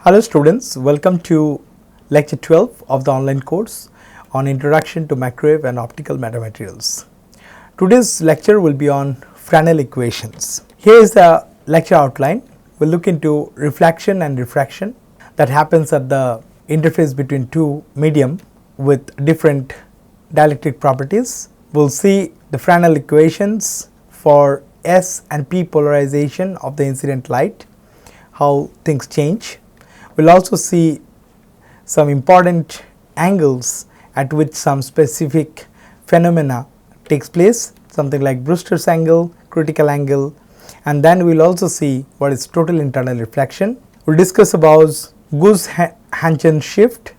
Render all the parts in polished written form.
Hello students, welcome to lecture 12 of the online course on Introduction to Microwave and Optical Metamaterials. Today's lecture will be on Fresnel equations. Here is the lecture outline. We will look into reflection and refraction that happens at the interface between two medium with different dielectric properties. We will see the Fresnel equations for S and P polarization of the incident light, how things change. We will also see some important angles at which some specific phenomena takes place, something like Brewster's angle, critical angle, and then we will also see what is total internal reflection. We will discuss about Guss-Hanschen shift,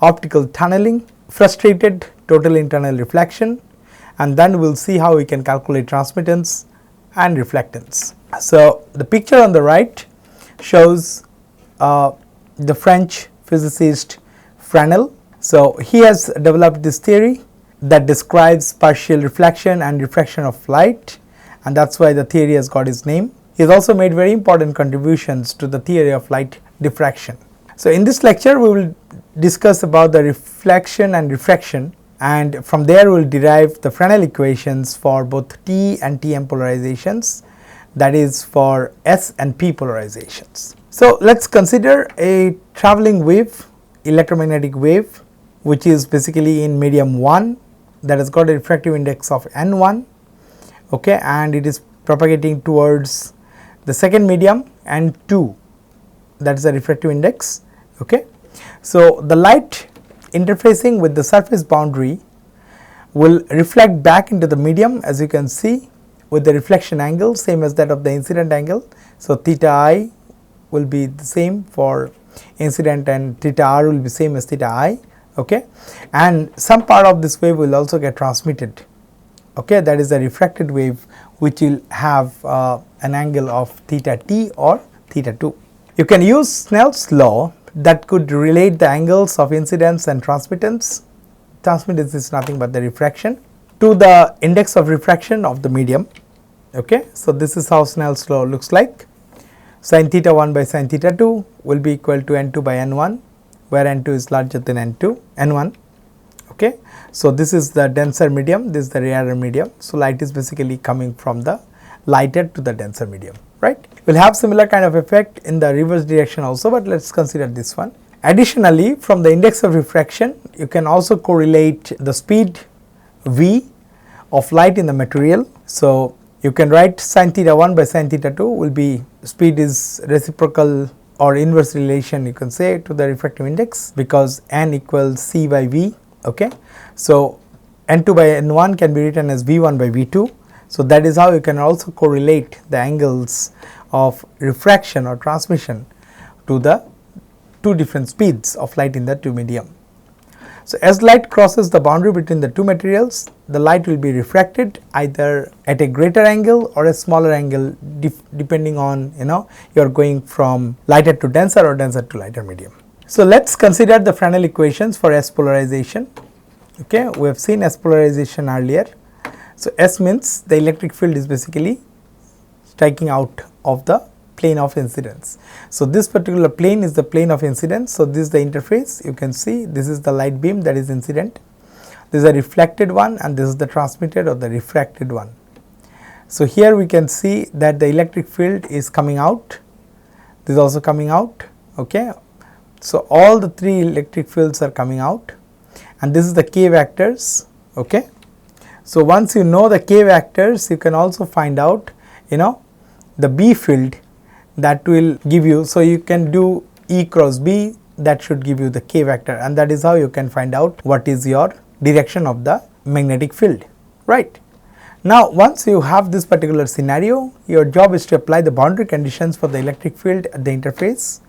optical tunneling, frustrated total internal reflection, and then we will see how we can calculate transmittance and reflectance. So, the picture on the right shows the French physicist Fresnel. So, he has developed this theory that describes partial reflection and refraction of light, and that is why the theory has got its name. He has also made very important contributions to the theory of light diffraction. So, in this lecture we will discuss about the reflection and refraction, and from there we will derive the Fresnel equations for both T and Tm polarizations, that is for S and P polarizations. So, let us consider a travelling wave, electromagnetic wave, which is basically in medium 1 that has got a refractive index of N1, okay, and it is propagating towards the second medium N2, that is the refractive index. Okay. So, the light interfacing with the surface boundary will reflect back into the medium, as you can see, with the reflection angle same as that of the incident angle. So, theta I will be the same for incident and theta r will be same as theta I, okay, and some part of this wave will also get transmitted, okay, that is a refracted wave which will have an angle of theta t or theta 2. You can use Snell's law that could relate the angles of incidence and transmittance. Transmittance is nothing but the refraction to the index of refraction of the medium, okay. So, this is how Snell's law looks like. Sin theta 1 by sin theta 2 will be equal to N2 by N1, where N2 is larger than N1, okay. So, this is the denser medium, this is the rarer medium. So, light is basically coming from the lighter to the denser medium, right. We will have similar kind of effect in the reverse direction also, but let us consider this one. Additionally, from the index of refraction, you can also correlate the speed v of light in the material. So, you can write sin theta 1 by sin theta 2 will be speed is reciprocal or inverse relation, you can say, to the refractive index, because n equals c by v, okay. So, n2 by n1 can be written as v1 by v2. So, that is how you can also correlate the angles of refraction or transmission to the two different speeds of light in the two medium. So, as light crosses the boundary between the two materials, the light will be refracted either at a greater angle or a smaller angle, depending on, you are going from lighter to denser or denser to lighter medium. So, let us consider the Fresnel equations for S polarization. Okay, we have seen S polarization earlier. So, S means the electric field is basically striking out of the plane of incidence. So, this particular plane is the plane of incidence. So, this is the interface, you can see this is the light beam that is incident, this is a reflected one, and this is the transmitted or the refracted one. So, here we can see that the electric field is coming out, this is also coming out, okay. So, all the three electric fields are coming out, and this is the k vectors, okay. So, once you know the k vectors, you can also find out, the B field that will give you. So, you can do E cross B, that should give you the k vector, and that is how you can find out what is your direction of the magnetic field, right. Now, once you have this particular scenario, your job is to apply the boundary conditions for the electric field at the interface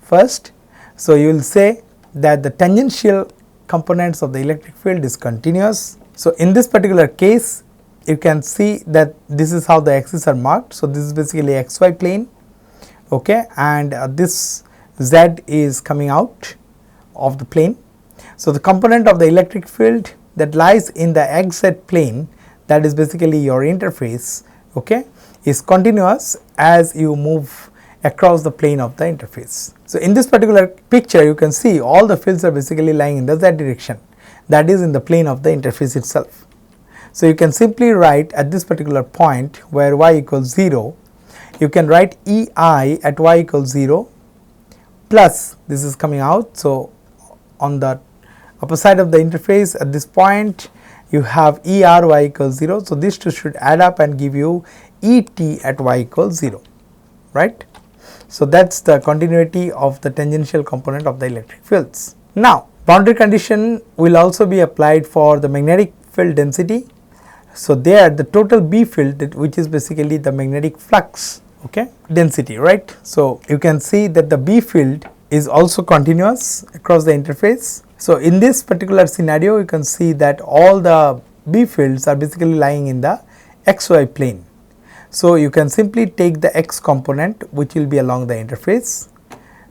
first. So, you will say that the tangential components of the electric field is continuous. So, in this particular case, you can see that this is how the axes are marked. So, this is basically xy plane, okay, and this z is coming out of the plane. So, the component of the electric field that lies in the xz plane, that is basically your interface, okay, is continuous as you move across the plane of the interface. So, in this particular picture you can see all the fields are basically lying in the z direction, that is in the plane of the interface itself. So, you can simply write at this particular point where y equals 0, you can write EI at y equals 0 plus this is coming out. So, on the upper side of the interface at this point you have ER y equals 0. So, these two should add up and give you ET at y equals 0, right. So, that is the continuity of the tangential component of the electric fields. Now, boundary condition will also be applied for the magnetic field density. So, there the total B field, which is basically the magnetic flux, okay, density, right. So, you can see that the B field is also continuous across the interface. So, in this particular scenario you can see that all the B fields are basically lying in the xy plane. So, you can simply take the x component which will be along the interface.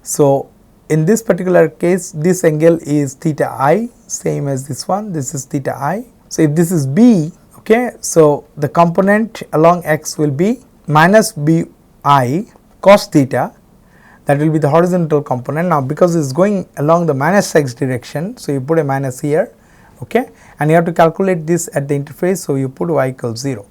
So, in this particular case this angle is theta I, same as this one, this is theta I. So, if this is B, okay, so the component along x will be minus bi cos theta, that will be the horizontal component. Now, because it is going along the minus x direction, so you put a minus here, okay, and you have to calculate this at the interface. So, you put y equals 0.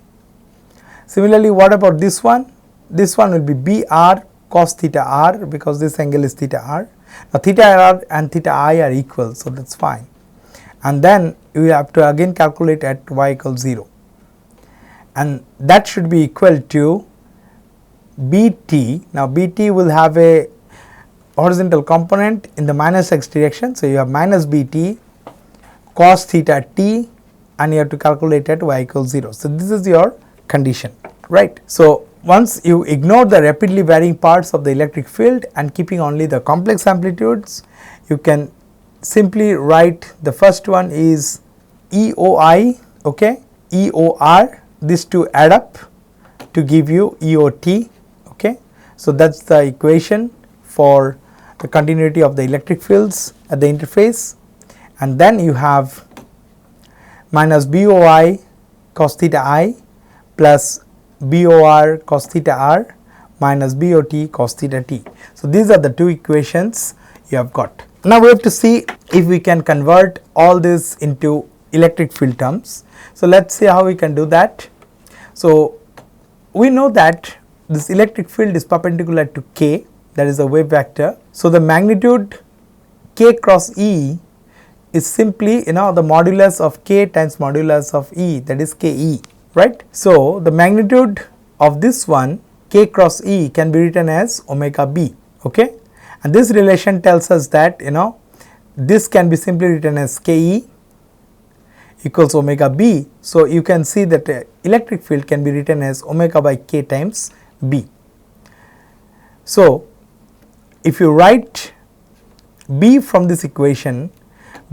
Similarly, what about this one? This one will be Br cos theta r, because this angle is theta r. Now, theta r and theta I are equal, so that is fine, and then you have to again calculate at y equals 0, and that should be equal to Bt. Now, Bt will have a horizontal component in the minus x direction. So, you have minus Bt cos theta t, and you have to calculate at y equals 0. So, this is your condition, right. So, once you ignore the rapidly varying parts of the electric field and keeping only the complex amplitudes, you can simply write the first one is EOI, okay, EOR, these two add up to give you EOT, okay. So, that is the equation for the continuity of the electric fields at the interface, and then you have minus BOI cos theta I plus BOR cos theta r minus BOT cos theta t. So, these are the two equations you have got. Now, we have to see if we can convert all this into electric field terms. So, let us see how we can do that. So, we know that this electric field is perpendicular to k, that is a wave vector. So, the magnitude k cross E is simply the modulus of k times modulus of E, that is ke, right. So, the magnitude of this one k cross E can be written as omega b, okay, and this relation tells us that this can be simply written as ke equals omega b. So, you can see that the electric field can be written as omega by k times b. So, if you write b from this equation,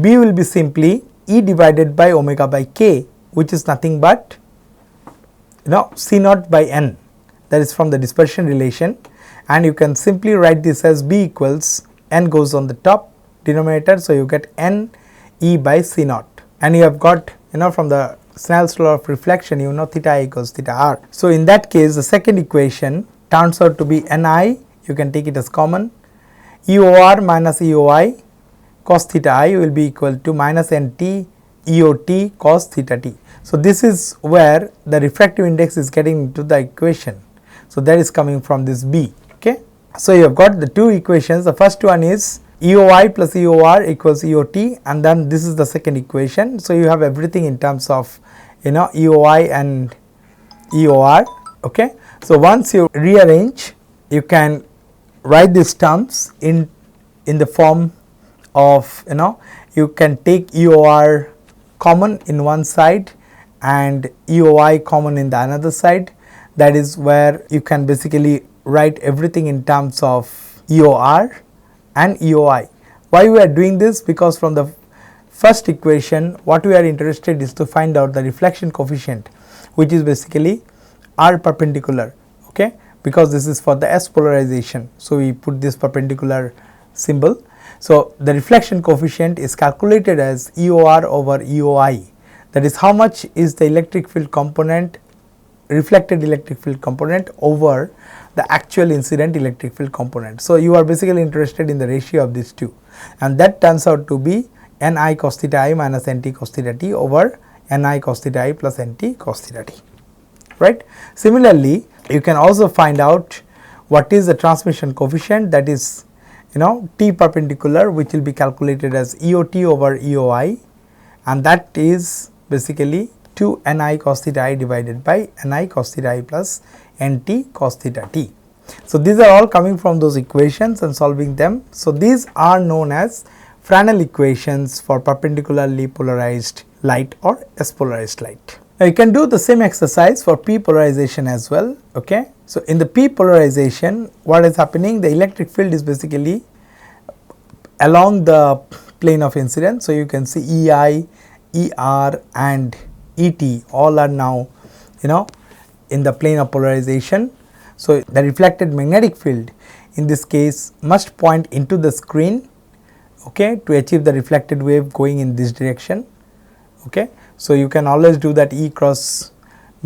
b will be simply E divided by omega by k, which is nothing but C naught by n, that is from the dispersion relation, and you can simply write this as b equals n goes on the top denominator. So, you get n E by C naught, and you have got from the Snell's law of reflection theta I equals theta r. So, in that case the second equation turns out to be Ni, you can take it as common, EOR minus EOI cos theta I will be equal to minus NT EOT cos theta t. So, this is where the refractive index is getting into the equation. So, that is coming from this B, okay. So, you have got the two equations. The first one is EOI plus EOR equals EOT, and then this is the second equation. So, you have everything in terms of EOI and EOR, okay. So, once you rearrange, you can write these terms in the form of you can take EOR common in one side and EOI common in the another side. That is where you can basically write everything in terms of EOR and EOI. Why we are doing this? Because from the first equation what we are interested is to find out the reflection coefficient, which is basically R perpendicular, okay, because this is for the S polarization. So, we put this perpendicular symbol. So, the reflection coefficient is calculated as EOR over EOI, that is how much is the electric field component reflected electric field component over the actual incident electric field component. So, you are basically interested in the ratio of these two, and that turns out to be Ni cos theta I minus Nt cos theta t over Ni cos theta I plus Nt cos theta t, right. Similarly, you can also find out what is the transmission coefficient, that is T perpendicular, which will be calculated as EOT over EOI, and that is basically 2 Ni cos theta I divided by Ni cos theta I plus Nt cos theta t. So, these are all coming from those equations and solving them. So, these are known as Fresnel equations for perpendicularly polarized light or S polarized light. Now, you can do the same exercise for p polarization as well. Okay. So, in the p polarization, what is happening, the electric field is basically along the plane of incidence. So, you can see EI, ER and ET all are now in the plane of polarization. So, the reflected magnetic field in this case must point into the screen, okay, to achieve the reflected wave going in this direction. Okay. So, you can always do that E cross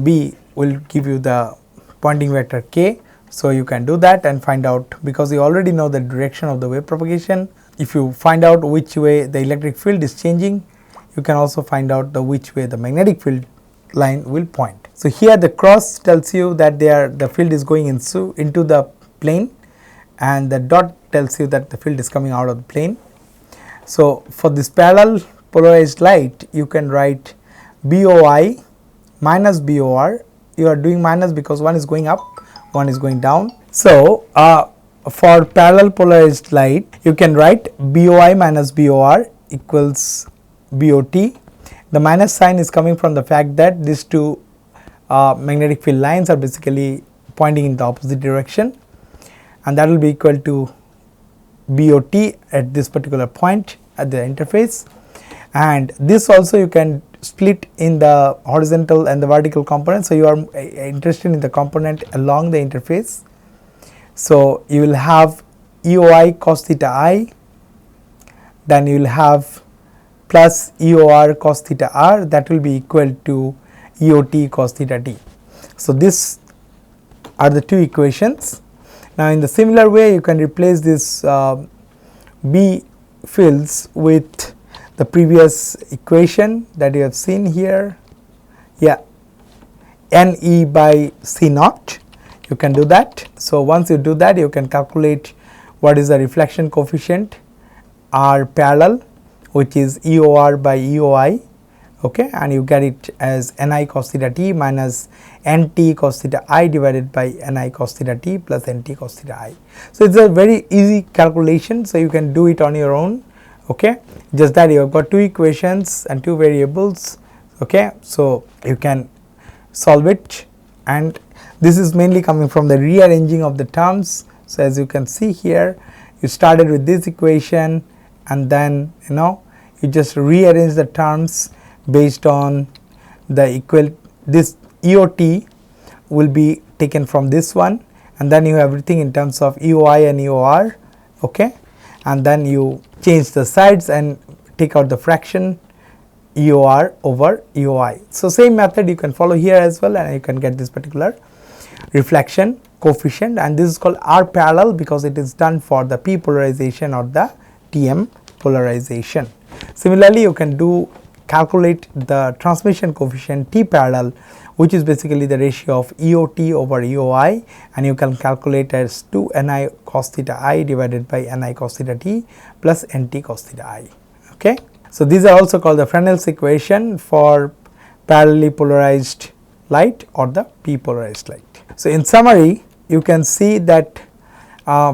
B will give you the pointing vector k. So, you can do that and find out, because you already know the direction of the wave propagation. If you find out which way the electric field is changing, you can also find out which way the magnetic field line will point. So, here the cross tells you that the field is going into the plane, and the dot tells you that the field is coming out of the plane. So, for this parallel polarized light, you can write BOI minus BOR. You are doing minus because one is going up, one is going down. So, for parallel polarized light, you can write BOI minus BOR equals BOT. The minus sign is coming from the fact that these two magnetic field lines are basically pointing in the opposite direction, and that will be equal to BOT at this particular point at the interface. And this also you can split in the horizontal and the vertical component. So, you are interested in the component along the interface. So, you will have EOI cos theta I, then you will have plus EOR cos theta R, that will be equal to EOT cos theta t. So, these are the two equations. Now, in the similar way, you can replace this B fields with the previous equation that you have seen here. Yeah, NE by C naught, you can do that. So, once you do that, you can calculate what is the reflection coefficient R parallel, which is EOR by EOI, okay, and you get it as Ni cos theta t minus Nt cos theta I divided by Ni cos theta t plus Nt cos theta I. So, it is a very easy calculation. So, you can do it on your own, okay, just that you have got two equations and two variables, okay. So, you can solve it, and this is mainly coming from the rearranging of the terms. So, as you can see here, you started with this equation, and then you just rearrange the terms based on the this EOT will be taken from this one, and then you have everything in terms of EOI and EOR, okay, and then you change the sides and take out the fraction EOR over EOI. So, same method you can follow here as well, and you can get this particular reflection coefficient, and this is called R parallel because it is done for the P polarization or the TM polarization. Similarly, you can calculate the transmission coefficient T parallel, which is basically the ratio of EOT over EOI, and you can calculate as 2 Ni cos theta I divided by Ni cos theta t plus Nt cos theta I. Okay. So, these are also called the Fresnel's equation for parallelly polarized light or the P polarized light. So, in summary, you can see that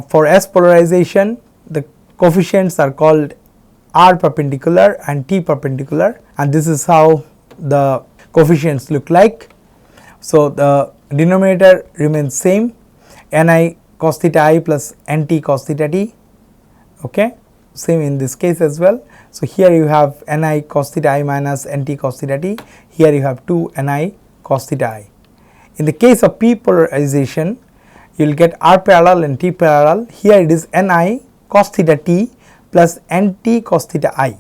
for S polarization, the coefficients are called R perpendicular and T perpendicular, and this is how the coefficients look like. So, the denominator remains same, Ni cos theta I plus Nt cos theta t, okay, same in this case as well. So, here you have Ni cos theta I minus Nt cos theta t, here you have 2 Ni cos theta I. In the case of P polarization, you will get R parallel and T parallel. Here it is Ni cos theta t plus Nt cos theta I.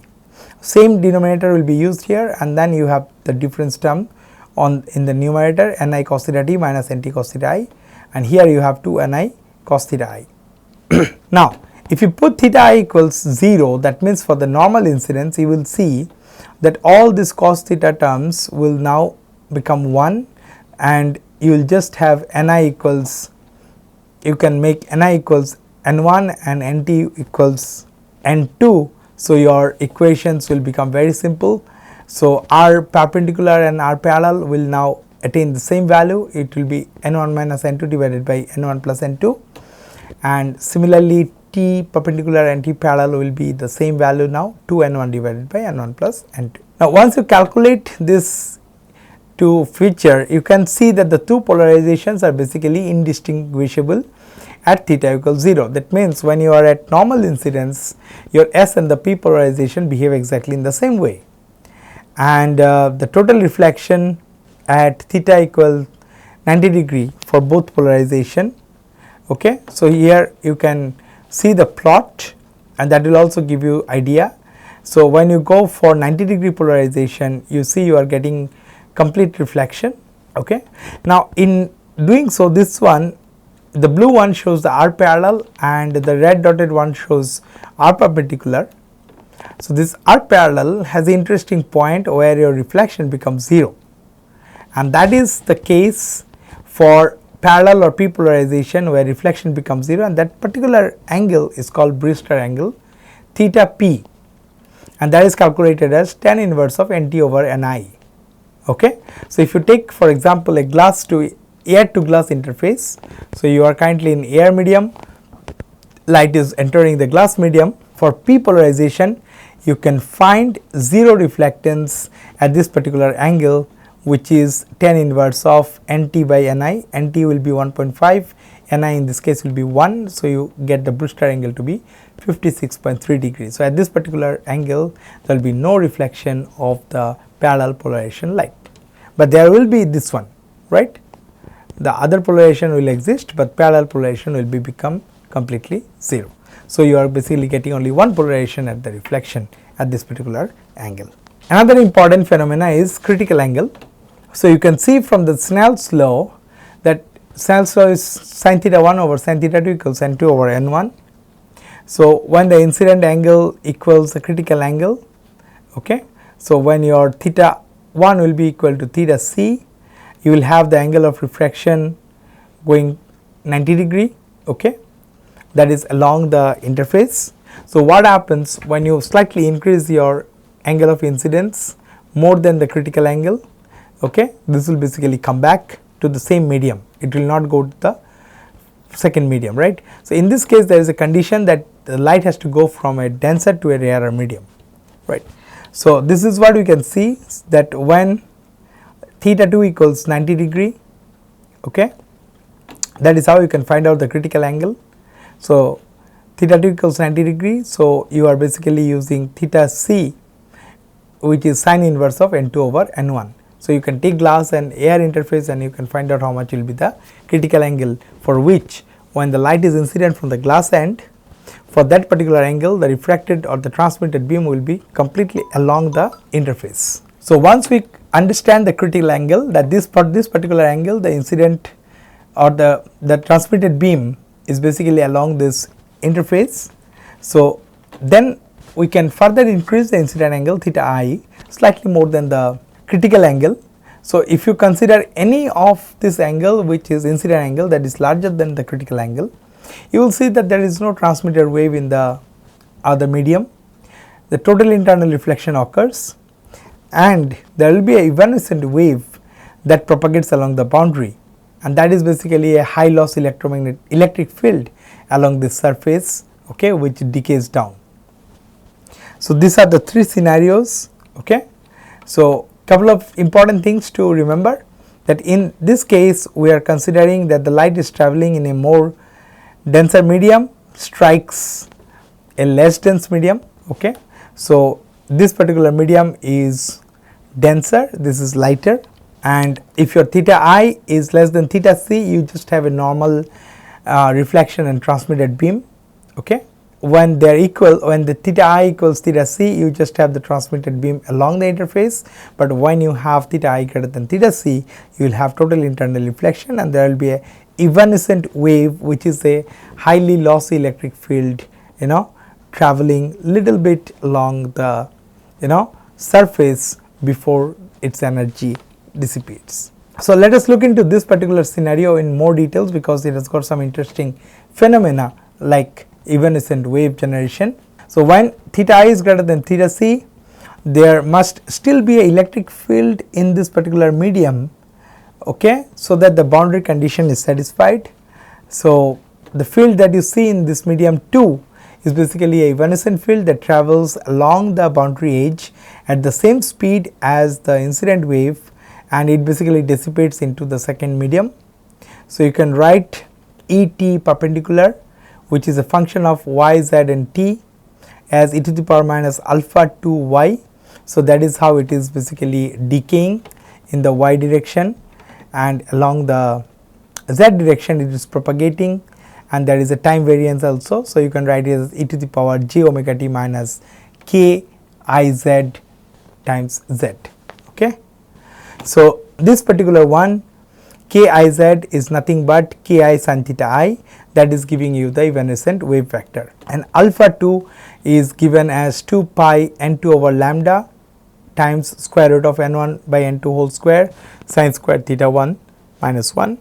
Same denominator will be used here, and then you have the difference term in the numerator ni cos theta t minus nt cos theta I, and here you have 2 ni cos theta I. Now, if you put theta I equals 0, that means for the normal incidence you will see that all these cos theta terms will now become 1, and you will just have ni equals, you can make ni equals n1 and nt equals n2. So, your equations will become very simple. So, r perpendicular and r parallel will now attain the same value, it will be n1 minus n2 divided by n1 plus n2, and similarly t perpendicular and t parallel will be the same value now, 2n1 divided by n1 plus n2. Now, once you calculate this to feature, you can see that the two polarizations are basically indistinguishable at theta equals 0. That means when you are at normal incidence, your S and the P polarization behave exactly in the same way, and the total reflection at theta equals 90 degree for both polarization. Okay. So, here you can see the plot, and that will also give you idea. So, when you go for 90 degree polarization, you see you are getting complete reflection. Okay. Now, in doing so, this one, the blue one shows the r parallel and the red dotted one shows r perpendicular. So, this r parallel has an interesting point where your reflection becomes 0, and that is the case for parallel or p polarization where reflection becomes 0, and that particular angle is called Brewster angle theta p, and that is calculated as tan inverse of nt over ni. Okay. So, if you take for example a glass to air to glass interface, so you are currently in air medium, light is entering the glass medium. For p polarization, you can find 0 reflectance at this particular angle, which is tan inverse of nt by ni. Nt will be 1.5, ni in this case will be 1. So, you get the Brewster angle to be 56.3 degrees. So, at this particular angle there will be no reflection of the parallel polarization light, but there will be this one, right. The other polarization will exist, but parallel polarization will become completely 0. So, you are basically getting only one polarization at the reflection at this particular angle. Another important phenomena is critical angle. So, you can see from the Snell's law that Snell's law is sin theta 1 over sin theta 2 equals n2 over n1. So, when the incident angle equals the critical angle, okay. So, when your theta 1 will be equal to theta c, you will have the angle of refraction going 90 degree, okay, that is along the interface. So, what happens when you slightly increase your angle of incidence more than the critical angle, okay, this will basically come back to the same medium, it will not go to the second medium, right. So, in this case there is a condition that the light has to go from a denser to a rarer medium, right. So, this is what we can see, that when theta 2 equals 90 degree, okay, that is how you can find out the critical angle. So, theta 2 equals 90 degree. So, you are basically using theta c, which is sin inverse of n2 over n1. So, you can take glass and air interface and you can find out how much will be the critical angle, for which when the light is incident from the glass end, for that particular angle the refracted or the transmitted beam will be completely along the interface. So, once we understand the critical angle, that this particular angle, the incident or the transmitted beam is basically along this interface. So, then we can further increase the incident angle theta I slightly more than the critical angle. So, if you consider any of this angle which is incident angle that is larger than the critical angle, you will see that there is no transmitted wave in the other medium, the total internal reflection occurs, and there will be a evanescent wave that propagates along the boundary, and that is basically a high loss electric field along this surface, okay, which decays down. So, these are the three scenarios, okay. So, couple of important things to remember, that in this case we are considering that the light is travelling in a more denser medium, strikes a less dense medium, okay. So, this particular medium is denser, this is lighter, and if your theta I is less than theta c, you just have a normal reflection and transmitted beam, okay, when they are equal, when the theta I equals theta C, you just have the transmitted beam along the interface, but when you have theta I greater than theta C, you will have total internal reflection, and there will be a evanescent wave, which is a highly lossy electric field, traveling little bit along the surface before its energy dissipates. So let us look into this particular scenario in more details, because it has got some interesting phenomena like evanescent wave generation. So when theta I is greater than theta C, there must still be an electric field in this particular medium, okay, so that the boundary condition is satisfied. So the field that you see in this medium 2 is basically a evanescent field that travels along the boundary edge at the same speed as the incident wave, and it basically dissipates into the second medium. So you can write Et perpendicular, which is a function of y, z and t, as e to the power minus alpha 2 y. So that is how it is basically decaying in the y direction, and along the z direction it is propagating, and there is a time variance also. So you can write it as e to the power j omega t minus k I z times z. Okay. So this particular one, k I z is nothing but k I sin theta I, that is giving you the evanescent wave vector, and alpha 2 is given as 2 pi n2 over lambda times square root of n1 by n2 whole square sin square theta 1 minus 1.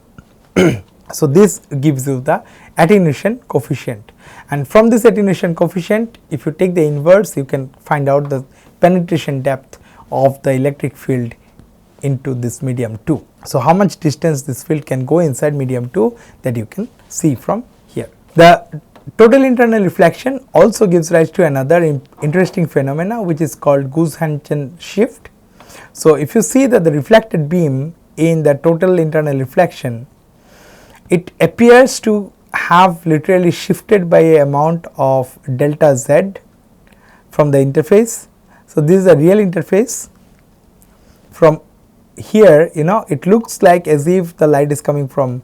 So this gives you the attenuation coefficient, and from this attenuation coefficient, if you take the inverse, you can find out the penetration depth of the electric field into this medium 2. So how much distance this field can go inside medium 2, that you can see from here. The total internal reflection also gives rise to another interesting phenomena, which is called Gauss-Hansen shift. So if you see that the reflected beam in the total internal reflection, it appears to have literally shifted by a amount of delta z from the interface. So this is a real interface. From here, it looks like as if the light is coming from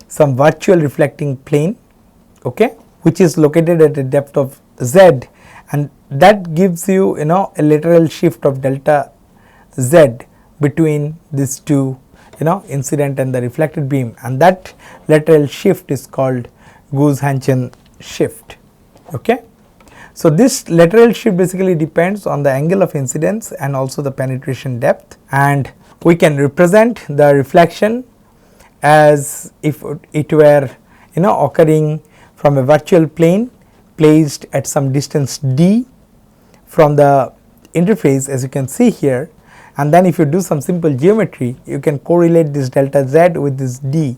some virtual reflecting plane, okay, which is located at a depth of z, and that gives you a lateral shift of delta z between these two incident and the reflected beam, and that lateral shift is called Gauss-Hansen shift. Okay. So this lateral shift basically depends on the angle of incidence and also the penetration depth, and we can represent the reflection as if it were occurring from a virtual plane placed at some distance d from the interface, as you can see here. And then if you do some simple geometry, you can correlate this delta z with this d,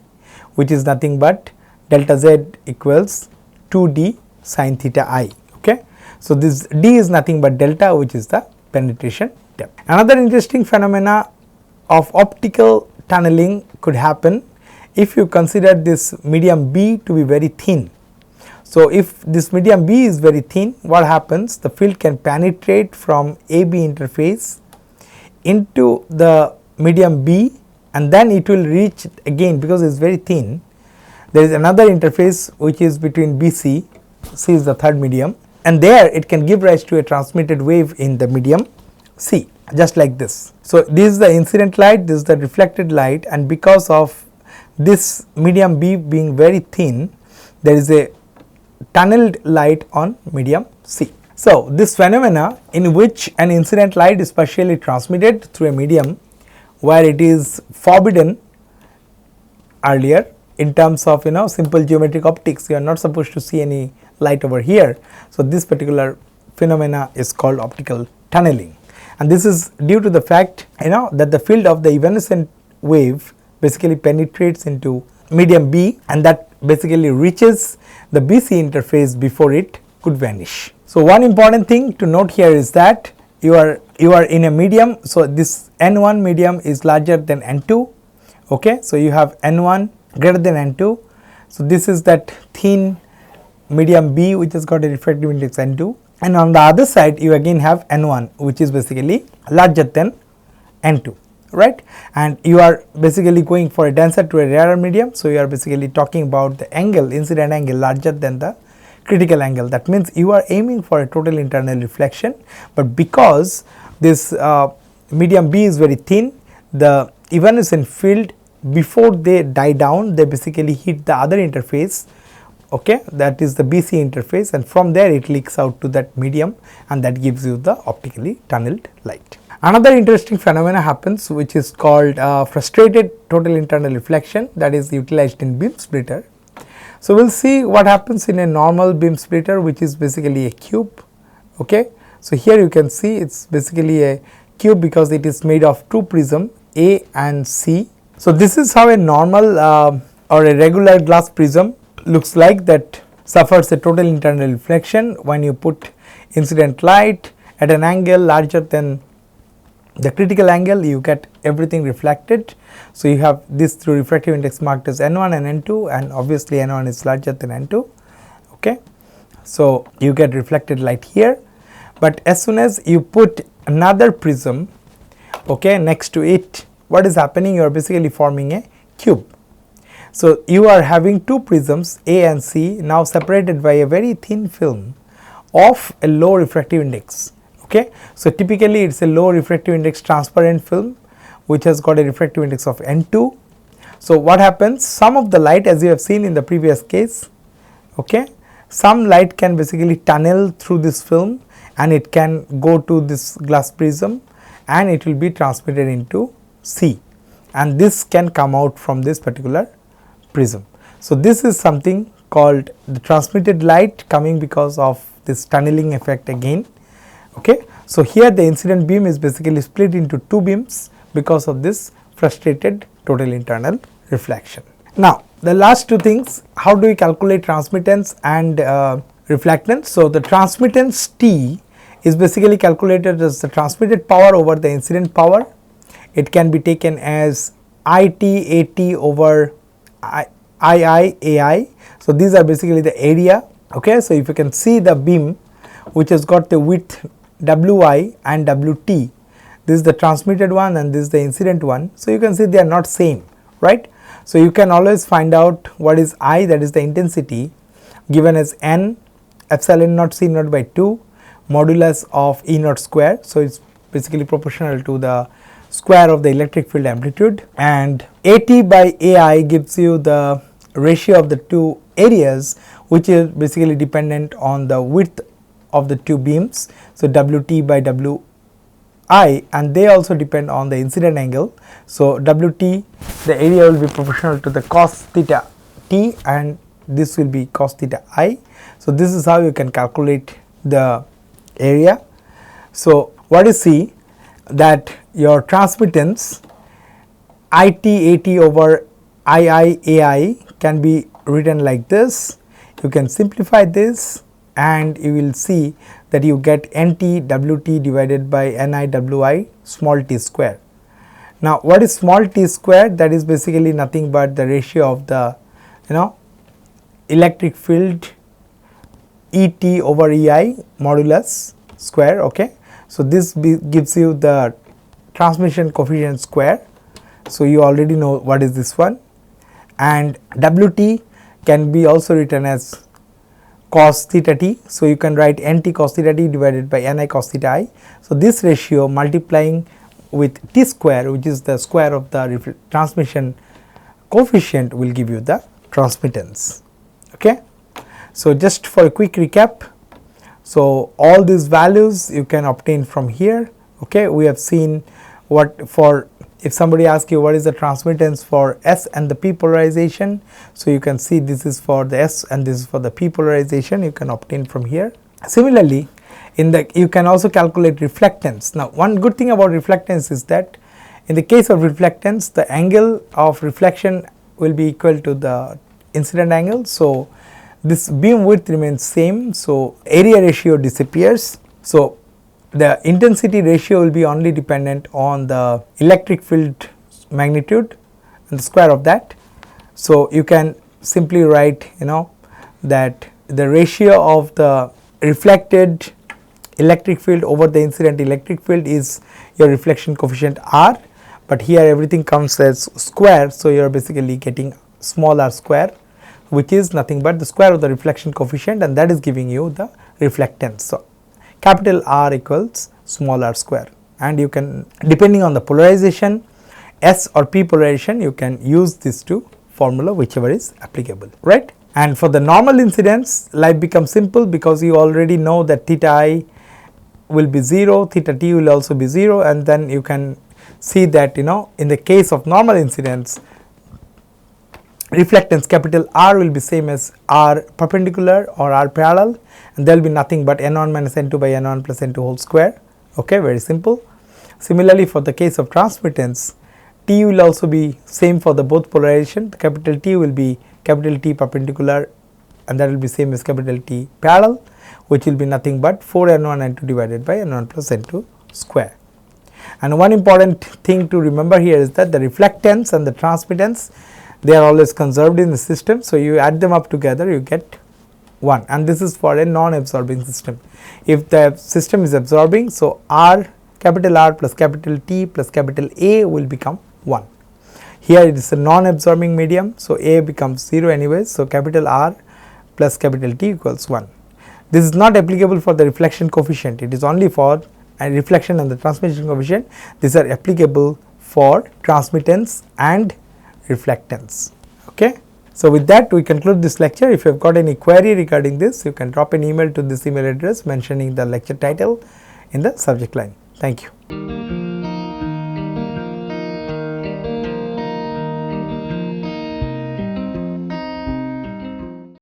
which is nothing but delta z equals 2d sin theta I. Okay. So this d is nothing but delta, which is the penetration depth. Another interesting phenomena of optical tunneling could happen if you consider this medium B to be very thin. So if this medium B is very thin, what happens? The field can penetrate from AB interface into the medium B, and then it will reach again, because it is very thin, there is another interface which is between BC, C is the third medium, and there it can give rise to a transmitted wave in the medium C, just like this. So this is the incident light, this is the reflected light, and because of this medium B being very thin, there is a tunneled light on medium C. So this phenomena in which an incident light is partially transmitted through a medium where it is forbidden earlier in terms of simple geometric optics, you are not supposed to see any light over here. So this particular phenomena is called optical tunneling, and this is due to the fact that the field of the evanescent wave basically penetrates into medium B, and that basically reaches the BC interface before it could vanish. So one important thing to note here is that you are in a medium, so this N1 medium is larger than N2. Okay, so you have N1 greater than N2. So this is that thin medium B which has got a refractive index N2, and on the other side you again have N1 which is basically larger than N2, right, and you are basically going for a denser to a rarer medium. So you are basically talking about the angle, incident angle larger than the critical angle. That means you are aiming for a total internal reflection, but because this medium B is very thin, the evanescent field, before they die down, they basically hit the other interface, okay, that is the BC interface, and from there it leaks out to that medium, and that gives you the optically tunneled light. Another interesting phenomena happens, which is called frustrated total internal reflection, that is utilized in beam splitter. So, we will see what happens in a normal beam splitter, which is basically a cube. Okay. So, here you can see it is basically a cube because it is made of two prism A and C. So, this is how a normal or a regular glass prism looks like, that suffers a total internal reflection when you put incident light at an angle larger than the critical angle, you get everything reflected. So, you have this through refractive index marked as N1 and N2, and obviously N1 is larger than N2. Okay. So, you get reflected light here, but as soon as you put another prism, okay, next to it, what is happening? You are basically forming a cube. So, you are having two prisms A and C now separated by a very thin film of a low refractive index. Okay. So, typically it is a low refractive index transparent film which has got a refractive index of N2. So, what happens? Some of the light, as you have seen in the previous case, okay, some light can basically tunnel through this film and it can go to this glass prism and it will be transmitted into C, and this can come out from this particular prism. So, this is something called the transmitted light coming because of this tunneling effect again. Okay. So, here the incident beam is basically split into two beams because of this frustrated total internal reflection. Now, the last two things, how do we calculate transmittance and reflectance? So, the transmittance T is basically calculated as the transmitted power over the incident power. It can be taken as IT AT over II AI. So, these are basically the area. Okay. So, if you can see the beam which has got the width Wi and Wt, this is the transmitted one and this is the incident one. So, you can see they are not same, right. So, you can always find out what is I, that is the intensity, given as N epsilon naught C naught by 2 modulus of E naught square. So, it is basically proportional to the square of the electric field amplitude, and AT by AI gives you the ratio of the two areas, which is basically dependent on the width of the two beams. So, Wt by Wi, and they also depend on the incident angle. So, Wt, the area will be proportional to the cos theta t, and this will be cos theta I. So, this is how you can calculate the area. So, what you see that your transmittance IT AT over II AI can be written like this. You can simplify this and you will see that you get NT Wt divided by Ni Wi small t square. Now, what is small t square? That is basically nothing but the ratio of the electric field Et over Ei modulus square. Okay. So, this gives you the transmission coefficient square. So, you already know what is this one, and Wt can be also written as cos theta t. So, you can write Nt cos theta t divided by Ni cos theta I. So, this ratio multiplying with t square, which is the square of the transmission coefficient, will give you the transmittance. Okay. So, just for a quick recap, so all these values you can obtain from here. Okay. We have seen what for, if somebody asks you what is the transmittance for S and the P polarization, so you can see this is for the S and this is for the P polarization, you can obtain from here. Similarly, you can also calculate reflectance. Now, one good thing about reflectance is that in the case of reflectance, the angle of reflection will be equal to the incident angle. So, this beam width remains same. So, area ratio disappears. So, the intensity ratio will be only dependent on the electric field magnitude and the square of that. So, you can simply write that the ratio of the reflected electric field over the incident electric field is your reflection coefficient R, but here everything comes as square. So, you are basically getting small r square. which is nothing but the square of the reflection coefficient, and that is giving you the reflectance. So, capital R equals small r square, and you can, depending on the polarization, S or P polarization, you can use this to formula whichever is applicable, right. And for the normal incidence, life becomes simple because you already know that theta I will be 0, theta t will also be 0, and then you can see that, you know, in the case of normal incidence, reflectance capital R will be same as R perpendicular or R parallel, and there will be nothing but n1 minus n2 by n1 plus n2 whole square. Okay, very simple. Similarly, for the case of transmittance, T will also be same for the both polarization. The capital T will be capital T perpendicular, and that will be same as capital T parallel, which will be nothing but 4 n1 n2 divided by n1 plus n2 square. And one important thing to remember here is that the reflectance and the transmittance, they are always conserved in the system. So, you add them up together, you get 1, and this is for a non-absorbing system. If the system is absorbing, so R, capital R plus capital T plus capital A will become 1. Here it is a non-absorbing medium, so A becomes 0 anyways. So, capital R plus capital T equals 1. This is not applicable for the reflection coefficient, it is only for reflection and the transmission coefficient. These are applicable for transmittance and reflectance. Okay. So, with that we conclude this lecture. If you have got any query regarding this, you can drop an email to this email address mentioning the lecture title in the subject line. Thank you.